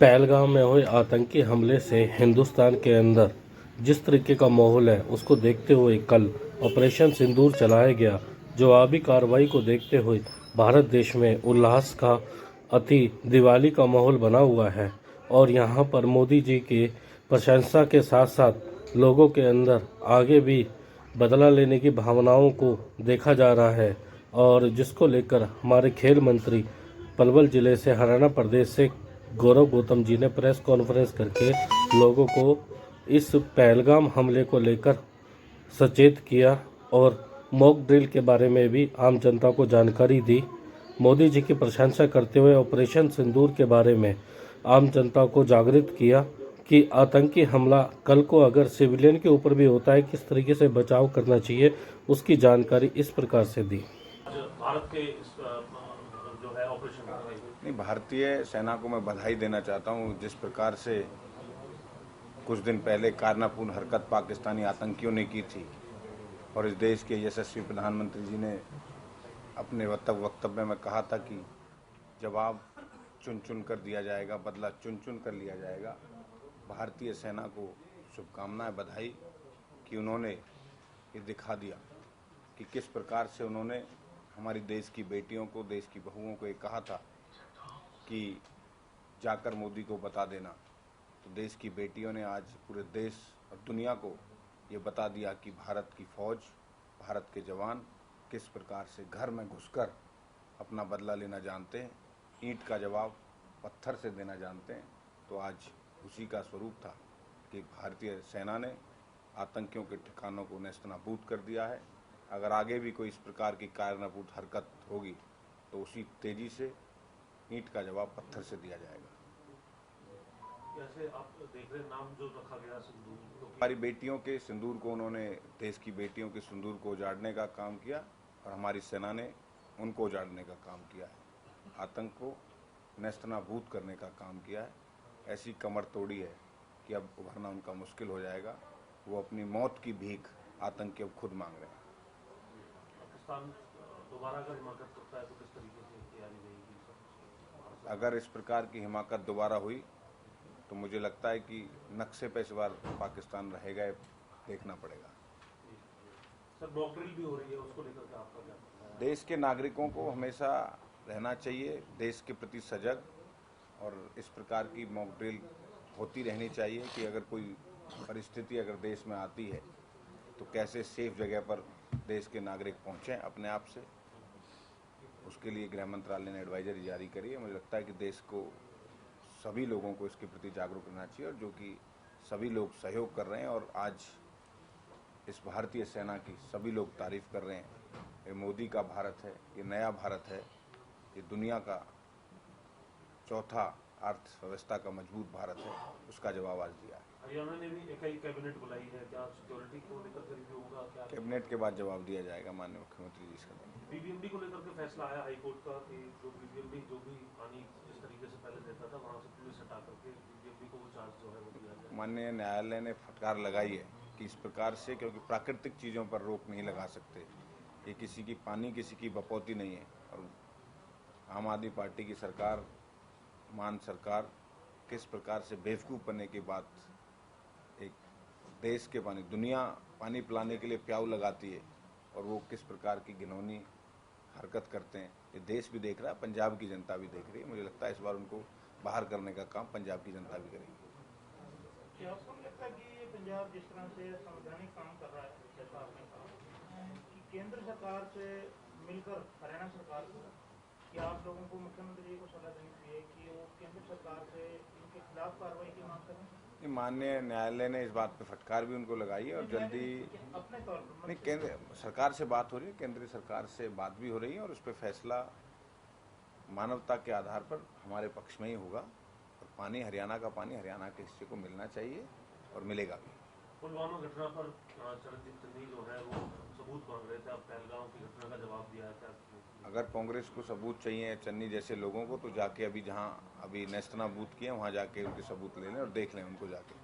पहलगाम में हुए आतंकी हमले से हिंदुस्तान के अंदर जिस तरीके का माहौल है उसको देखते हुए कल ऑपरेशन सिंदूर चलाया गया। जवाबी कार्रवाई को देखते हुए भारत देश में उल्लास का अति दिवाली का माहौल बना हुआ है और यहाँ पर मोदी जी की प्रशंसा के साथ साथ लोगों के अंदर आगे भी बदला लेने की भावनाओं को देखा जा रहा है और जिसको लेकर हमारे खेल मंत्री पलवल जिले से हरियाणा प्रदेश से गौरव गौतम जी ने प्रेस कॉन्फ्रेंस करके लोगों को इस पहलगाम हमले को लेकर सचेत किया और मॉक ड्रिल के बारे में भी आम जनता को जानकारी दी। मोदी जी की प्रशंसा करते हुए ऑपरेशन सिंदूर के बारे में आम जनता को जागृत किया कि आतंकी हमला कल को अगर सिविलियन के ऊपर भी होता है किस तरीके से बचाव करना चाहिए उसकी जानकारी इस प्रकार से दी। भारत के जो है ऑपरेशन नहीं, भारतीय सेना को मैं बधाई देना चाहता हूं। जिस प्रकार से कुछ दिन पहले कायरनापूर्ण हरकत पाकिस्तानी आतंकियों ने की थी और इस देश के यशस्वी प्रधानमंत्री जी ने अपने वक्तव्य में कहा था कि जवाब चुन चुन कर दिया जाएगा, बदला चुन चुन कर लिया जाएगा। भारतीय सेना को शुभकामनाएं, बधाई कि उन्होंने ये दिखा दिया कि किस प्रकार से उन्होंने हमारी देश की बेटियों को, देश की बहुओं को ये कहा था कि जाकर मोदी को बता देना। तो देश की बेटियों ने आज पूरे देश और दुनिया को ये बता दिया कि भारत की फौज, भारत के जवान किस प्रकार से घर में घुसकर अपना बदला लेना जानते हैं, ईंट का जवाब पत्थर से देना जानते हैं। तो आज उसी का स्वरूप था कि भारतीय सेना ने आतंकियों के ठिकानों को नेस्तनाबूद कर दिया है। अगर आगे भी कोई इस प्रकार की कायरनापूर्ण हरकत होगी तो उसी तेजी से ईंट का जवाब पत्थर से दिया जाएगा। जैसे आप देख रहे नाम जो रखा गया सिंदूर, हमारी बेटियों के सिंदूर को, उन्होंने देश की बेटियों के सिंदूर को उजाड़ने का काम किया और हमारी सेना ने उनको उजाड़ने का काम किया है, आतंक को नेस्तनाबूद करने का काम किया है। ऐसी कमर तोड़ी है कि अब उभरना उनका मुश्किल हो जाएगा। वो अपनी मौत की भीख आतंकी अब खुद मांग रहे हैं। पाकिस्तान दोबारा अगर हिमाकत करता है तो किस तरीके से तैयारी रहेगी? अगर इस प्रकार की हिमाकत दोबारा हुई तो मुझे लगता है कि नक्शे पे इस बार पाकिस्तान रहेगा, देखना पड़ेगा। सर, मॉक ड्रिल भी हो रही है, उसको लेकर के आपका क्या कहना है? देश के नागरिकों को हमेशा रहना चाहिए देश के प्रति सजग, और इस प्रकार की मॉक ड्रिल होती रहनी चाहिए कि अगर कोई परिस्थिति अगर देश में आती है तो कैसे सेफ जगह पर देश के नागरिक पहुंचें अपने आप से। उसके लिए गृह मंत्रालय ने एडवाइजरी जारी करी है। मुझे लगता है कि देश को, सभी लोगों को इसके प्रति जागरूक रहना चाहिए और जो कि सभी लोग सहयोग कर रहे हैं और आज इस भारतीय सेना की सभी लोग तारीफ कर रहे हैं। ये मोदी का भारत है, ये नया भारत है, ये दुनिया का चौथा अर्थव्यवस्था का मजबूत भारत है, उसका जवाब आज दिया है। हरियाणा ने भी एक कैबिनेट बुलाई है, क्या सिक्योरिटी को लेकर के रिव्यू होगा? क्या कैबिनेट के बाद जवाब दिया जाएगा माननीय मुख्यमंत्री जी इसका। बीबीएमबी को लेकर के फैसला आया हाईकोर्ट का कि जो बीबीएमबी जो भी पानी जिस तरीके से पहले देता था वहां से पुलिस हटा करके बीबीएमबी को वो चार्ज जो है वो दिया जाए। माननीय न्यायालय ने फटकार लगाई है कि इस प्रकार से, क्योंकि प्राकृतिक चीज़ों पर रोक नहीं लगा सकते, ये किसी की पानी किसी की बपौती नहीं है। और आम आदमी पार्टी की सरकार, मान सरकार किस प्रकार से बेवकूफ़ बनने के बाद एक देश के पानी, दुनिया पानी पिलाने के लिए प्याऊ लगाती है और वो किस प्रकार की घिनौनी हरकत करते हैं, ये देश भी देख रहा है, पंजाब की जनता भी देख रही है। मुझे लगता है इस बार उनको बाहर करने का काम पंजाब की जनता भी करेगी। क्या आपको लगता है कि ये पंजाब जिस तरह से संवैधानिक काम कर रहा है, जैसा आपने कहा कि केंद्र सरकार से मिलकर हरियाणा सरकार को, कि आप लोगों को मुख्यमंत्री जी को सलाह देनी चाहिए कि वो केंद्र सरकार से इनके खिलाफ कार्रवाई की मांग करें? माननीय न्यायालय ने इस बात पे फटकार भी उनको लगाई है और जल्दी अपने तौर पर नहीं, केंद्र सरकार से बात हो रही है, केंद्रीय सरकार से बात भी हो रही है और उस पर फैसला मानवता के आधार पर हमारे पक्ष में ही होगा। और पानी, हरियाणा का पानी हरियाणा के हिस्से को मिलना चाहिए और मिलेगा भी। पुलवामा घटना पर चरणजीत चन्नी जो है वो सबूत मांग रहे थे, अब पहलगाम की घटना का जवाब दिया है। क्या अगर कांग्रेस को सबूत चाहिए चन्नी जैसे लोगों को, तो जाके अभी जहां अभी नेस्तनाबूद किए वहां जाके उनके सबूत ले लें और देख लें उनको जाके।